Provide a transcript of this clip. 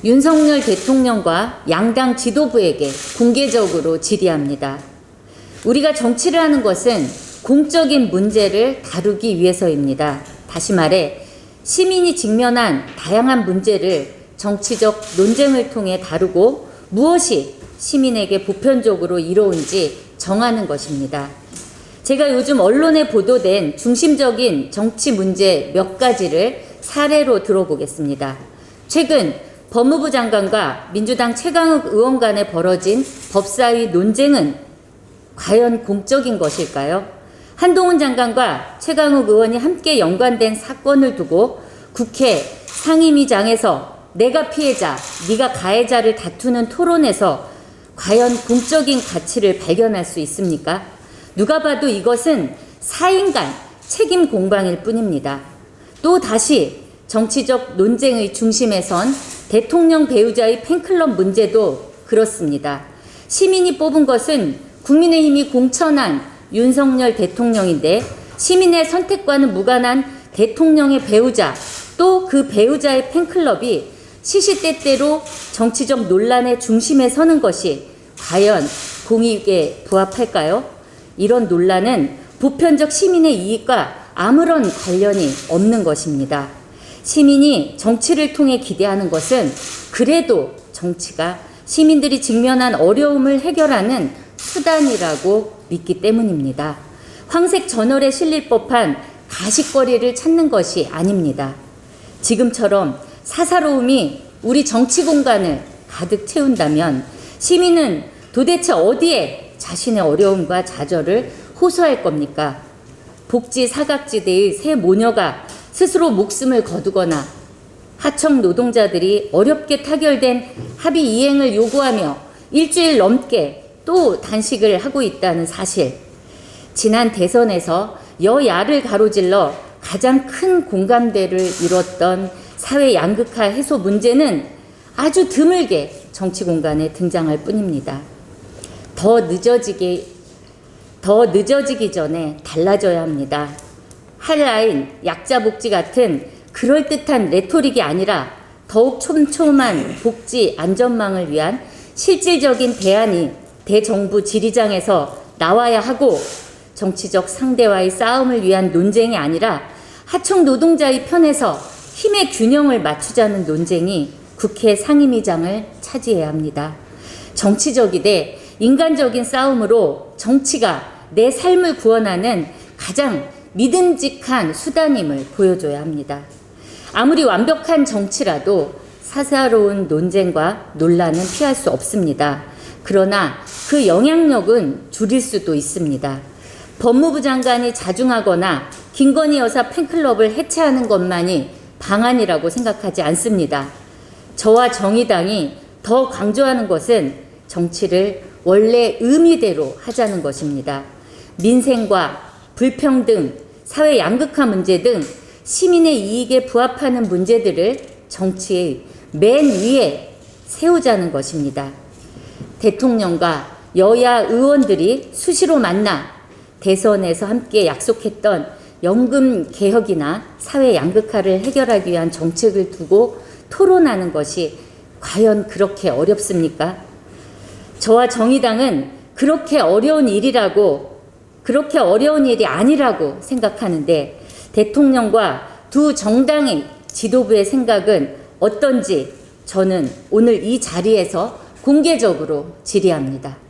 윤석열 대통령과 양당 지도부에게 공개적으로 질의합니다. 우리가 정치를 하는 것은 공적인 문제를 다루기 위해서입니다. 다시 말해 시민이 직면한 다양한 문제를 정치적 논쟁을 통해 다루고 무엇이 시민에게 보편적으로 이로운지 정하는 것입니다. 제가 요즘 언론에 보도된 중심적인 정치 문제 몇 가지를 사례로 들어보겠습니다. 최근 법무부 장관과 민주당 최강욱 의원 간에 벌어진 법사위 논쟁은 과연 공적인 것일까요? 한동훈 장관과 최강욱 의원이 함께 연관된 사건을 두고 국회 상임위장에서 내가 피해자, 네가 가해자를 다투는 토론에서 과연 공적인 가치를 발견할 수 있습니까? 누가 봐도 이것은 사인간 책임 공방일 뿐입니다. 또 다시 정치적 논쟁의 중심에 선 대통령 배우자의 팬클럽 문제도 그렇습니다. 시민이 뽑은 것은 국민의힘이 공천한 윤석열 대통령인데 시민의 선택과는 무관한 대통령의 배우자 또 그 배우자의 팬클럽이 시시때때로 정치적 논란의 중심에 서는 것이 과연 공익에 부합할까요? 이런 논란은 보편적 시민의 이익과 아무런 관련이 없는 것입니다. 시민이 정치를 통해 기대하는 것은 그래도 정치가 시민들이 직면한 어려움을 해결하는 수단이라고 믿기 때문입니다. 황색 전월에 실릴 법한 가십거리를 찾는 것이 아닙니다. 지금처럼 사사로움이 우리 정치 공간을 가득 채운다면 시민은 도대체 어디에 자신의 어려움과 좌절을 호소할 겁니까? 복지 사각지대의 새 모녀가 스스로 목숨을 거두거나 하청 노동자들이 어렵게 타결된 합의 이행을 요구하며 일주일 넘게 또 단식을 하고 있다는 사실. 지난 대선에서 여야를 가로질러 가장 큰 공감대를 이뤘던 사회 양극화 해소 문제는 아주 드물게 정치 공간에 등장할 뿐입니다. 더 늦어지기 전에 달라져야 합니다. 한라인, 약자 복지 같은 그럴듯한 레토릭이 아니라 더욱 촘촘한 복지 안전망을 위한 실질적인 대안이 대정부 지리장에서 나와야 하고 정치적 상대와의 싸움을 위한 논쟁이 아니라 하청 노동자의 편에서 힘의 균형을 맞추자는 논쟁이 국회 상임위장을 차지해야 합니다. 정치적이되 인간적인 싸움으로 정치가 내 삶을 구원하는 가장 믿음직한 수단임을 보여줘야 합니다. 아무리 완벽한 정치라도 사사로운 논쟁과 논란은 피할 수 없습니다. 그러나 그 영향력은 줄일 수도 있습니다. 법무부 장관이 자중하거나 김건희 여사 팬클럽을 해체하는 것만이 방안이라고 생각하지 않습니다. 저와 정의당이 더 강조하는 것은 정치를 원래 의미대로 하자는 것입니다. 민생과 불평등, 사회 양극화 문제 등 시민의 이익에 부합하는 문제들을 정치의 맨 위에 세우자는 것입니다. 대통령과 여야 의원들이 수시로 만나 대선에서 함께 약속했던 연금 개혁이나 사회 양극화를 해결하기 위한 정책을 두고 토론하는 것이 과연 그렇게 어렵습니까? 저와 정의당은 그렇게 어려운 일이 아니라고 생각하는데 대통령과 두 정당의 지도부의 생각은 어떤지 저는 오늘 이 자리에서 공개적으로 질의합니다.